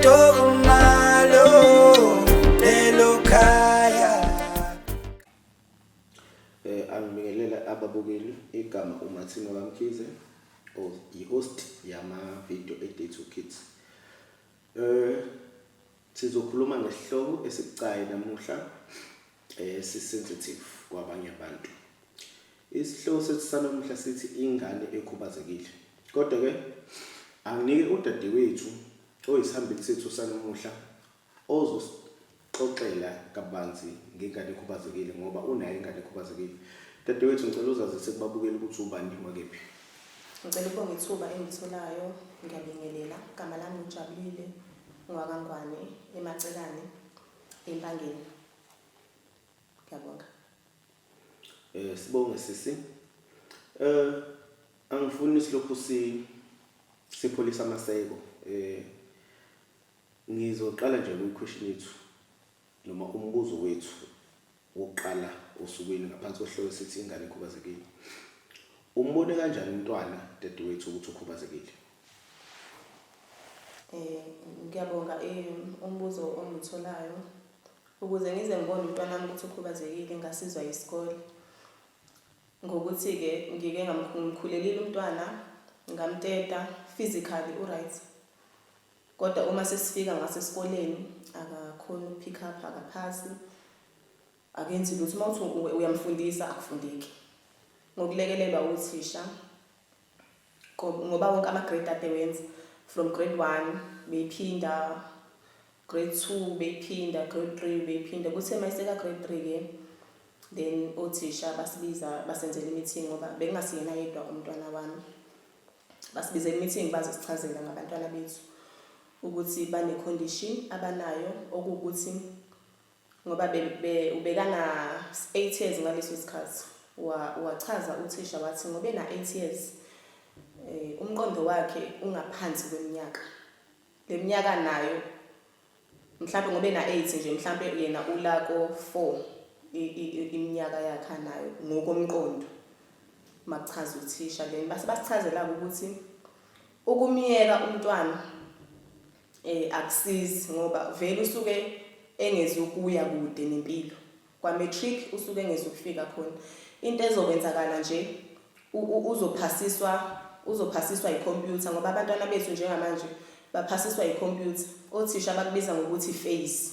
Ito malo lelo khaya. Angibingelela ababukeli igama uMathina Kamkhize i-host yama video Day 2 Kids. Sizokhuluma ngesihloko esibucayi namuhla si-sensitive kwabanye abantu. Isihloko sethu sanamuhla sithi ingane ekhubazekile. Kodwa ke anginike udadewethu oyisihambeli sethu sanamuhla ozosixoxela kabanzi ngengane ekhubazekile ngoba unayo ingane ekhubazekile. Dadewethu ngicela uzazise kubabukeli ukuthi ubani wakephi. Ngicela ukubonga ithuba engitholayo, ngiyabingelela. Igama lami ngijabulile ngwakangwane eMacekane eMpangeni. Ngiyabonga. Sibonge sisi. Angifuni silokhu sipholisa amaseko. Ngizoqala nje kwi-question yethu noma umbuzo wethu wokuqala osukwini ngaphansi kwesihloko sithi ingane ekhubazekile. Umbone kanjani umntwana dadewethu ukuthi ukhubazekile? Ngiyabonga umbuzo ongitholayo. Ukuze ngize ngibone umntwana wami ukuthi ukhubazekile ngasizwa isikole. Ngokuthi ke ngike ngamkhulelile umntwana, ngamteta physically right. Kodwa uma sesifika ngasesikoleni akakhona pick up akaphasi. Akenzi lutho mawuthi uyamfundisa akufundeki. Ngokulekelelwa uthisha ngoba wonke ama-grade adewenza from grade 1 beyiphinda, grade 2 beyiphinda, grade 3 beyiphinda. Kuthe mayiseka grade 3 ke then othisha basibiza basenzela i-meeting ngoba bengasiyena yedwa umntwana wami. Basibiza i-meeting bazosichazela ngabantwana bethu ukuthi bane-condition abanayo okuwukuthi ngoba ubekana 8 years ngaleso sikhathi wachaza uthisha wathi ngoba ena 8 years umqondo wakhe ungaphansi kweminyaka. Le minyaka nayo mhlawumbe ngoba ena 8 nje mhlawumbe yena ulako 4 iminyaka yakhe nayo ngokomqondo. Makuchaza uthisha then basichazela ukuthi ukumiyeka umntwana akusizi ngoba vele usuke engezukuya kude nempilo. Kwa matric usuke engezukufika khona. Into ezokwenzakala nje uzophasiswa i-computer ngoba abantwana bethu njengamanje baphasiswa i-computer. Othisha bakubiza ngokuthi phase.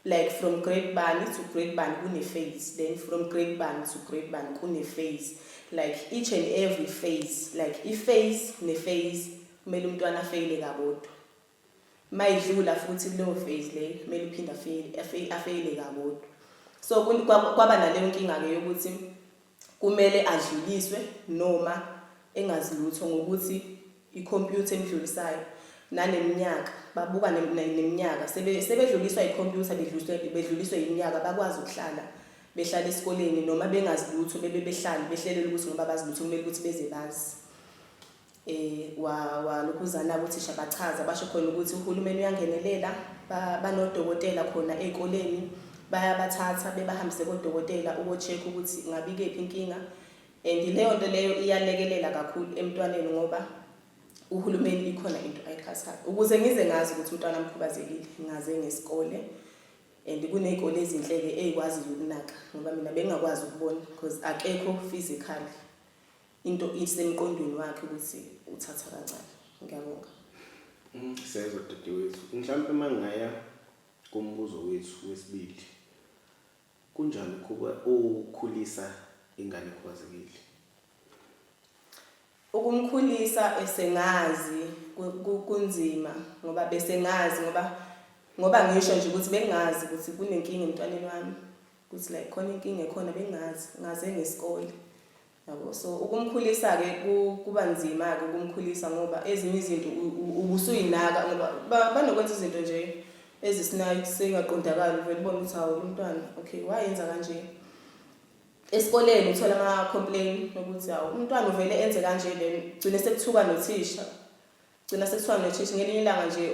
Like from grade 1 to grade 1 kune phase, then from grade 1 to grade 1 kune phase. Like each and every phase, like i-phase ne-phase kumele umntwana afeyile kabodwa. Mayidlula futhi kuleyo phase le kumele uphinda afeyile kabodwa. So kwaba naleyo nkinga ke yokuthi kumele adluliswe noma engazilutho ngokuthi i-computer emdlulisayo naneminyaka babuka neminyaka sebedluliswa i-computer bedluliswe iminyaka bakwazi ukuhlala behlala esikoleni noma bengazilutho behlelele ukuthi ngoba bazilutho kumele ukuthi beze bazi. Lokhuzana uthisha bachaza basho khona ukuthi uhulumeni uyangenelela banodokotela khona ezikoleni bayabathatha bebahambise kodokotela uko-check ukuthi ngabe ikephi inkinga. And leyo nto leyo iyalekelela kakhulu emntwaneni ngoba uhulumeni ikhona into ayikhasayo. Ukuze ngize ngazi ukuthi umntwana mkhubazekile ngaze ngesikole and kunezikole ezinhleke ezikwazi ukunaka ngoba mina bengakwazi ukubona because akekho physically into isemqondweni wakhe ukuthi uthatha kancane. Ngiyabonga. Sezwe dadewethu. Mhlawumbe mangaya kumbuzo wethu wesibili. Kunjani kuba ukukhulisa ingane ekhubazekile? Ukumkhulisa esengazi kunzima ngoba besengazi ngoba ngisho nje ukuthi bengazi ukuthi kunenkinga emntwaneni wami ukuthi like khona inkinga ekhona bengazi ngaze ngesikole. Yabo so ukumkhulisa ke kuba nzima ke ukumkhulisa ngoba ezinye izinto ubusuyinaka ngoba banokwenza izinto nje ezisinayo singaqondakala vele ubone ukuthi hawo umntwana okay wayenza kanje. Esikoleni uthola ama-complaint ukuthi hawo umntwana uvele enze kanje then gcine sekuthuka nothisha. Ngelinye ilanga nje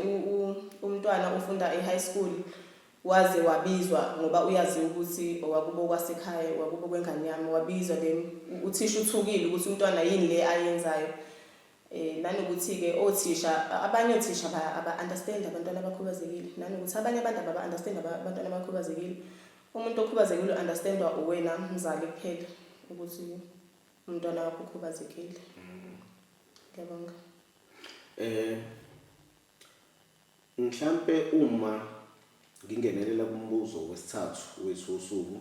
umntwana ufunda e-high school waze wabizwa ngoba uyazi ukuthi wakubo kwasekhaya wakubo kwengane yami wabizwa then uthisha uthukile ukuthi umntwana yini le ayenzayo nanokuthi ke othisha abanye othisha aba-understand abantwana abakhubazekile nanokuthi abanye abantu ababa-understand abantwana abakhubazekile. Umuntu okhubazekile understandwa uwena mzali kuphela ukuthi umntwana wakho ukhubazekile. Ngiyabonga. Mhlambe uma ngingenelela kumbuzo wesithathu wethu usuku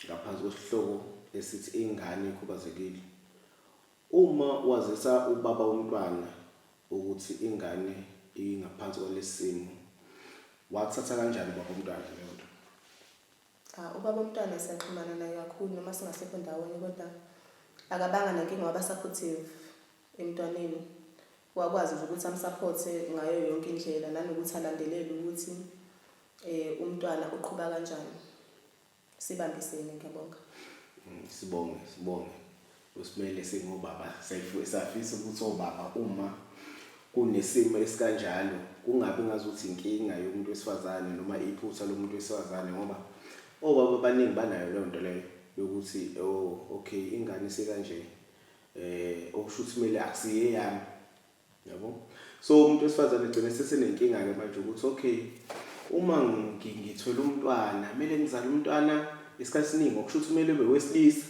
ngaphansi kwesihloko esithi ingane ekhubazekile. Uma wazisa ubaba womntwana ukuthi ingane ingaphansi kwalesimo, wathatha kanjani ubaba womntwana leyo nto? Ubaba womntwana siyaxhumana naye kakhulu noma singasekho ndawonye kodwa akabanga nenkinga waba supportive emntwaneni. Wakwazi ukuthi amsupport-e ngayo yonke indlela nanokuthi alandelele ukuthi umntwana uqhubeka kanjani. Sibambisene. Ngiyabonga. Sibonge. Usimele singobaba safisa ukuthi obaba uma kunesimo esikanjalo kungabi ngazuthi inkinga yomuntu wesifazane noma iphutha lomuntu wesifazane, ngoba obaba abaningi banayo leyo nto leyo yokuthi okay ingane sekanje okushuthi kumele akusiye yami, yabo. So umuntu wesifazane egcina sesenenkinga ke manje ukuthi okay uma ngithola umntwana kumele ngizale umntwana isikhathi esiningi okushuthi kumele ube wesilisa,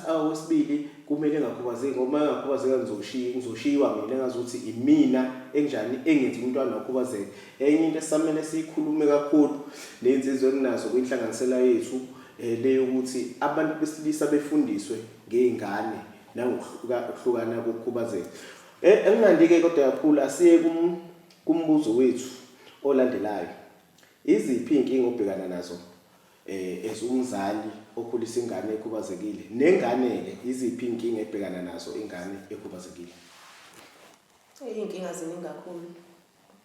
owesibili kumele engakhubazeki ngoba engakhubazeka ngizoshiwa mina engazuthi imina enjani engenzi umntwana okhubazeka. Enye into esamele siyikhulume kakhulu lensizweekunazo kwinhlanganisela yethu leyo ukuthi abantu besilisa befundiswe ngeingane nangokuhlukana kokukhubazeka. Engingandike kodwa kakhulu asiye kumbuzo wethu olandelayo. Iziphi inkinga obhekana nazo umzali okhulisa ingane ekhubazekile nengane ke iziphi inkinga ebhekana nazo ingane ekhubazekile? Inkinga ziningi kakhulu.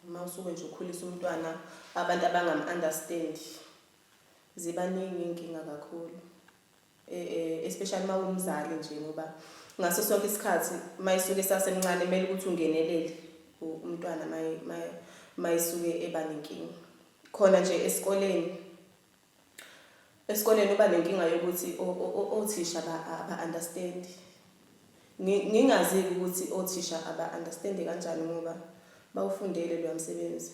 Uma usuke nje ukhulisa umntwana abantu abangam-understand zibaningi inkinga kakhulu. Especially uma umzali nje ngoba ngaso sonke isikhathi mayisuke sasemncane kumele ukuthi ungenelele umntwana mayisuke eba nenkinga. Khona nje esikoleni uba nenkinga yokuthi othisha aba-understand. Ngingazi ukuthi othisha aba-understand kanjani ngoba bawufundele lo msebenzi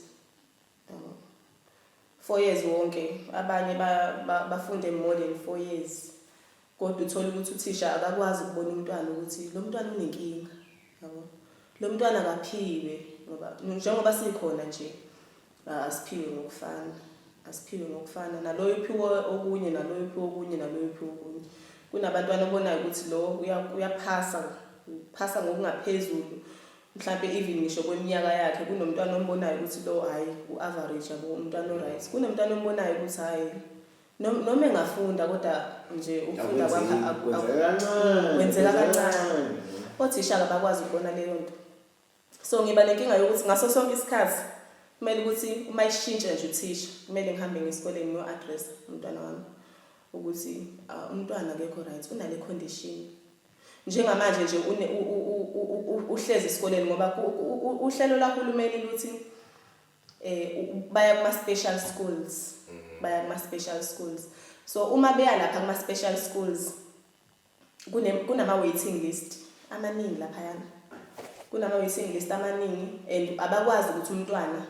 4 years wonke, abanye bafunde more than 4 years. Kodwa uthola ukuthi uthisha akakwazi ukubona umntwana ukuthi lo mntwana unenkinga, yabo. Lo mntwana akaphiwe ngoba njengoba sikhona nje asiphiwe ngokufana naloyo uphiwe okunye naloyo uphiwe okunye naloyo uphiwe okunye. Kunabantwana obonayo ukuthi lo uyaphasa ngokungaphezulu mhlambe even ngisho kweminyaka yakhe. Kunomntwana ombonayo ukuthi lo hayi u-average yabo umntwana o-right. Kunomntwana ombonayo ukuthi hayi noma engafunda kodwa nje ukufunda kwakhe kwenzeka kancane. Othisha abakwazi ukubona leyo nto. So ngiba nenkinga yokuthi ngaso sonke isikhathi kumele ukuthi uma ishintshe nje uthisha kumele ngihambe ngesikoleni ngo-address umntwana wami ukuthi umntwana akekho right, unale condition. Njengamanje nje uhlezi esikoleni ngoba uhlelo lahulumeni luthi baya kuma-special schools. Baya kuma-special schools. So uma beya lapha kuma-special schools kunama-waiting list amaningi laphayana. Kunama-waiting list amaningi and abakwazi ukuthi umntwana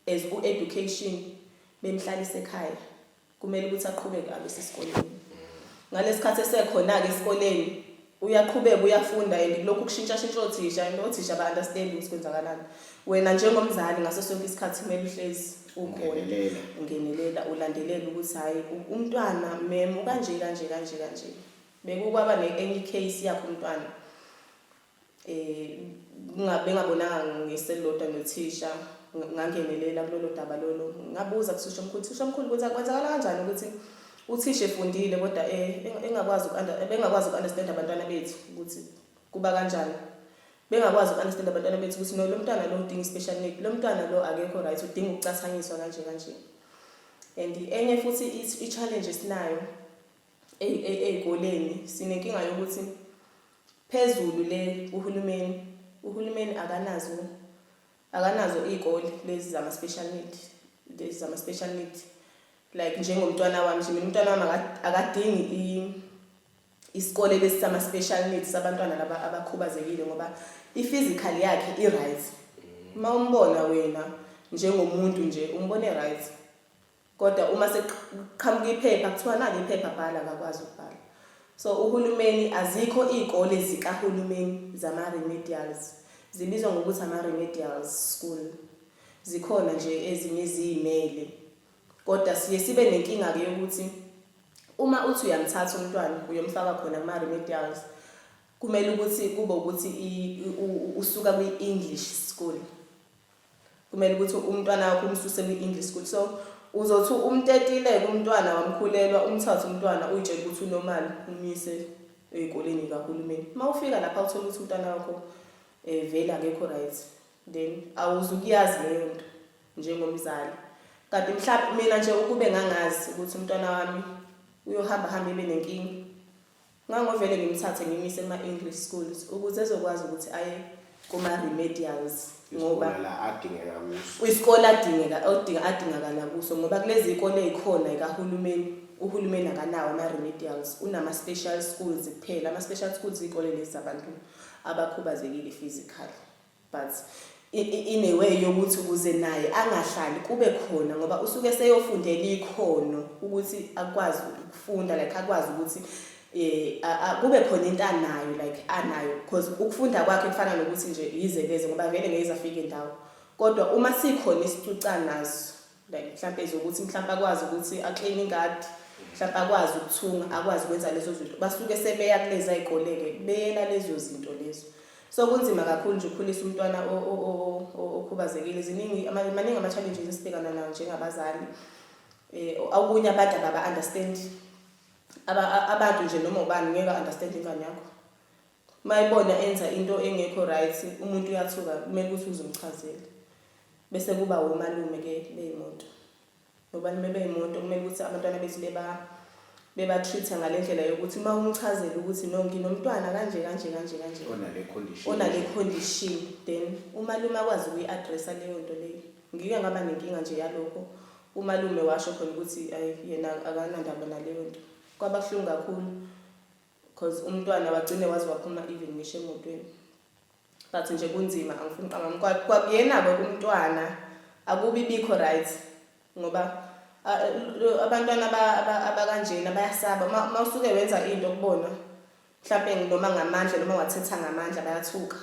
as u-education bemhlalise ekhaya kumele ukuthi aqhubeke abe sesikoleni. Ngalesikhathi esekhona-ke esikoleni uyaqhubeka uyafunda and lokhu kushintsha othisha and othisha ba-understand ukuthi kwenzakalani. Wena njengomzali ngaso sonke isikhathi kumele uhlezi ukhona ungenelela ulandelela ukuthi hayi umntwana mem kanje. Bekukwaba ne-any case yakho umntwana ngabonanga ngeselodwa nothisha ngangenelela kulolo daba lolo. Ngabuza kusisho omkhulu ukuthi akwenzakala kanjani ukuthi uthisha efundile kodwa engakwazi uku-understand abantwana bethu ukuthi kuba kanjani. Bengakwazi uku-understand abantwana bethu ukuthi no lo mntwana lo udinga special need, lo mntwana lo akekho right, udinga ukucathanyiswa kanje. And enye futhi i-challenge esinayo ey'koleni sinenkinga yokuthi phezulu le uhulumeni akanazo iy'kole lezi zama-special need like njengomntwana wami nje. Mina umntwana wami akadingi isikole lesama special needs sabantwana laba abakhubazekile ngoba i-physical yakhe i-right. Uma umbona wena njengomuntu nje umbone right. Kodwa uma seqhamuka iphepha kuthiwa nali iphepha bhala akakwazi ukubhala. So uhulumeni azikho izikole zikahulumeni zama-remedials. Zibizwa ngokuthi ama-remedials school. Zikhona nje ezinye eziyimele. Kodwa sibe nenkinga-ke yokuthi uma uthi uyamthatha umntwana uyomfaka khona kuma-remedials, kumele ukuthi kube ukuthi usuka kwi-English school. Kumele ukuthi umntwana wakho umsuse kwi-English school. So uzothi umtetile kumntwana wamkhulelwa umthathe umntwana uyitshela ukuthi unormal umise ezikoleni kahulumeni. Mawufika lapha uthola ukuthi umntwana wakho vele akekho right, then awuzukuyazi leyo nto njengomzali. Kanti mhlawumbe mina nje ukube ngangazi ukuthi umntwana wami uyohamba ibe nenkinga, ngangovele ngimthathe ngimise kuma-English schools ukuze ezokwazi ukuthi aye kuma-remedials ngoba la adingeka kuso. Isikole adingakala kuso ngoba kulezi izikole ezikhona ekahulumeni, uhulumeni akanawo ama-remedials, unama-special schools kuphela. Ama-special schools izikole lezi zabantu abakhubazekile physically, but in a way yokuthi ukuze naye angahlali kube khona ngoba usuke seyofundela ikhono ukuthi akwazi ukufunda, like akwazi ukuthi kube khona into anayo, like anayo, because ukufunda kwakhe kufana nokuthi nje yizeleze ngoba vele ngeke afike endawo. Kodwa uma sikhona isicuca nazo, like mhlawumbe ezokuthi mhlawumbe akwazi ukuthi aclean ingadi, mhlawumbe akwazi ukuthunga, akwazi ukwenza lezo zinto, basuke sebeya kulezi izikole-ke beyela lezo zinto lezo. So kunzima kakhulu nje ukukhulisa umntwana okhubazekile. Maningi ama-challenges esibhekana nawo njengabazali. Okunye abantu ababa-understand, abantu nje noma ubani ngeke understand ingane yakho. Mayibona enza into engekho right, umuntu uyathuka, kumele ukuthi uzumchazele. Bese kuba umalume-ke beyimoto. Ngoba nime beyimoto kumele ukuthi abantwana bethu beba-treat ngale ndlela yokuthi uma umchazele ukuthi no nginomntwana kanje onale condition, then umalume akwazi ukuyi-addressa leyo nto leyo. Ngike ngaba nenkinga nje yalokho, umalume washo khona ukuthi yena akanandaba naleyo nto. Kwaba buhlungu kakhulu because umntwana wagcine wazi waphuma even ngisho emotweni. But nje kunzima, angifuni uqamba kwakuyena-ke umntwana akubi bikho right ngoba abantwana abakanjena bayasaba. Mawusuke wenza into kubona mhlawumbe noma ngamandla noma wathetha ngamandla bayathuka.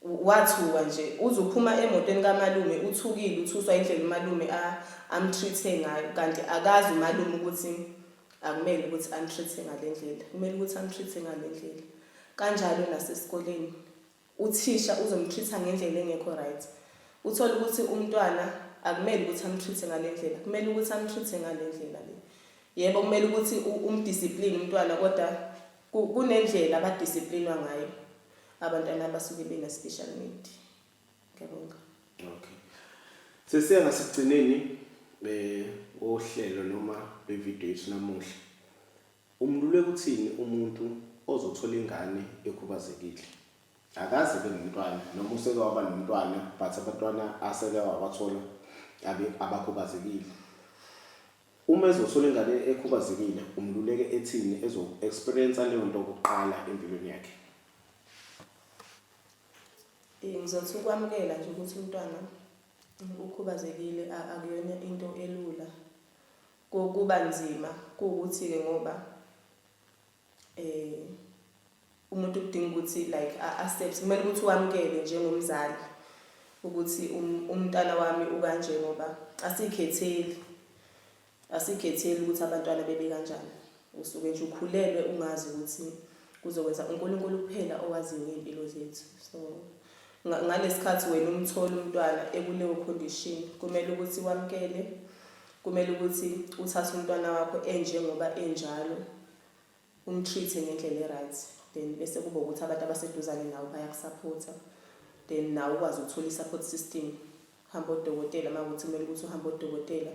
Wathuka nje uzuphuma emotweni kamalume uthukile, uthuswa indlela umalume amtreat ngayo, kanti akazi umalume ukuthi akumele ukuthi amtreat ngale ndlela, kumele ukuthi amtreat ngale ndlela. Kanjalo nasesikoleni uthisha uzomtreat ngendlela engekho right. Uthola ukuthi umntwana akumele ukuthi amtreat ngale ndlela, kumele ukuthi amtreat ngale ndlela le. Yebo kumele ukuthi umdiscipline umntwana, kodwa kunendlela abadisciplinwa ngayo abantwana abasuke bena-special need. Ngiyabonga. Okay. Sesiya ngasigcineni ohlelo noma bevideo yethu namuhla. Umluleko uthini umuntu ozothola ingane ekhubazekile? Akaze bengumntwana noma useke waba nomntwana, but abantwana aseke wabathola abakhubazekile. Uma ezothola ingane ekhubazekile, umluleke ethini ezo-experience leyo nto okuqala empilweni yakhe? Ngizothi ukwamukela nje ukuthi umntwana ukhubazekile akuyona into elula. Kuba nzima kuwukuthi-ke ngoba umuntu kudinga ukuthi like accept, kumele ukuthi wamkele njengomzali ukuthi umntwana wami ukanje ngoba asikhetheli ukuthi abantwana bebe kanjani. Usuke nje ukhulelwe ungazi ukuthi kuzokwenza uNkulunkulu kuphela owaziyo ngempilo zethu. So ngalesikhathi wena umthola umntwana ekuleyo condition, kumele ukuthi wamkele, kumele ukuthi uthathe umntwana wakho enjengoba enjalo umtreat ngendlela right, then bese kuba ukuthi abantu abaseduzane nawe bayakusupporta, then nawe ukwazi ukuthola i-support system. Hamba odokotela mawukuthi kumele ukuthi uhambe odokotela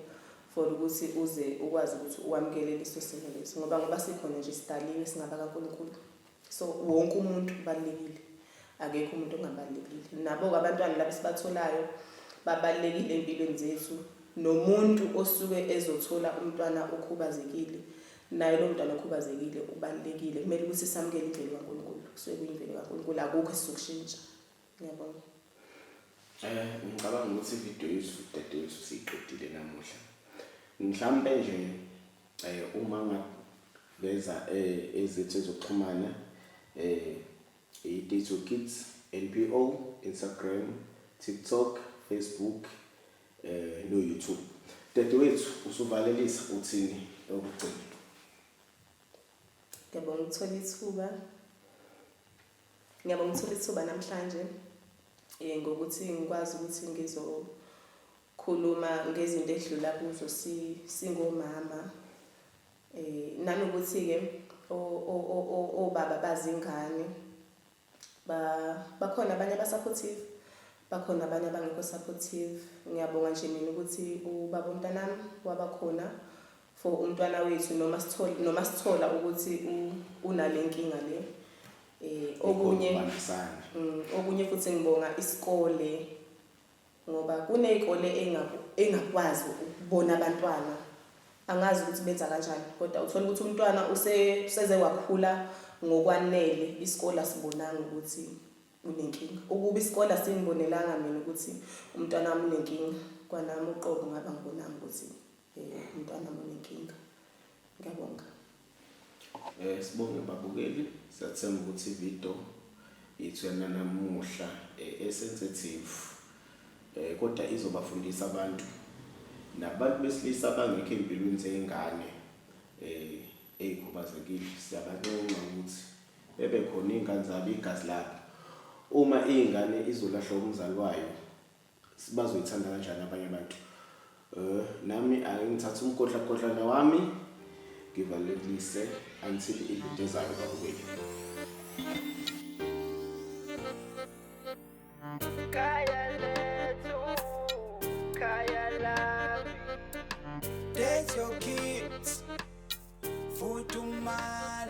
for ukuthi uze ukwazi ukuthi uwamkele leso simo leso, ngoba sikhona nje sidaliwe singaba kaNkulunkulu. So wonke umuntu ubalulekile, akekho umuntu ongabalulekile. Nabo abantwana labo sibatholayo babalulekile empilweni zethu. Nomuntu osuke ezothola umntwana okhubazekile naye lo mntwana okhubazekile ubalulekile, kumele ukuthi samukele imvelo kaNkulunkulu, kusuke kuyimvelo kaNkulunkulu, akukho esizokushintsha. Ngiyabonga. Ngicabanga ukuthi ividiyo yethu dadewethu siyiqedile namuhla. Mhlambe nje uma ngaveza ezethu ezokuxhumana i-Dates with Kids NPO, Instagram, TikTok, Facebook no YouTube. Dadewethu usuvalelisa uthini okugcina? Ngiyabonga ukuthola ithuba namhlanje ngokuthi ngikwazi ukuthi ngizokhuluma ngezinto edlula kuzo singomama, nanokuthi ke obaba bazingane bakhona abanye abasupportive, bakhona abanye abangekho supportive. Ngiyabonga nje mina ukuthi ubaba uMntanami wabakhona for umntwana wethu noma sithola ukuthi unalenkinga le. Okunye futhi ngibonga isikole, ngoba kunezikole engakwazi ukubona abantwana, angazi ukuthi benza kanjani, kodwa uthola ukuthi umntwana useze wakhula ngokwanele, isikole asibonanga ukuthi unenkinga. Ukuba isikole asingibonelanga mina ukuthi umntwana wami unenkinga, kwanami uqobo ngaba ngibonanga ukuthi umntwana wami unenkinga. Ngiyabonga. Sibonge babukeli, siyathemba ukuthi ividiyo yethu namuhla sensitive, kodwa izobafundisa abantu nabantu besilisa abangekho empilweni zengane ezikhubazekile. Siyabancenga ukuthi bebe khona izingane zabo, igazi labo. Uma izingane izolahla umzali wayo, sibazoyithanda kanjani abanye abantu? Nami angithatha umkhohlakhohlana wami ngivalelise until ividiyo ezayo babukeli. Dates your kids, Futumalo.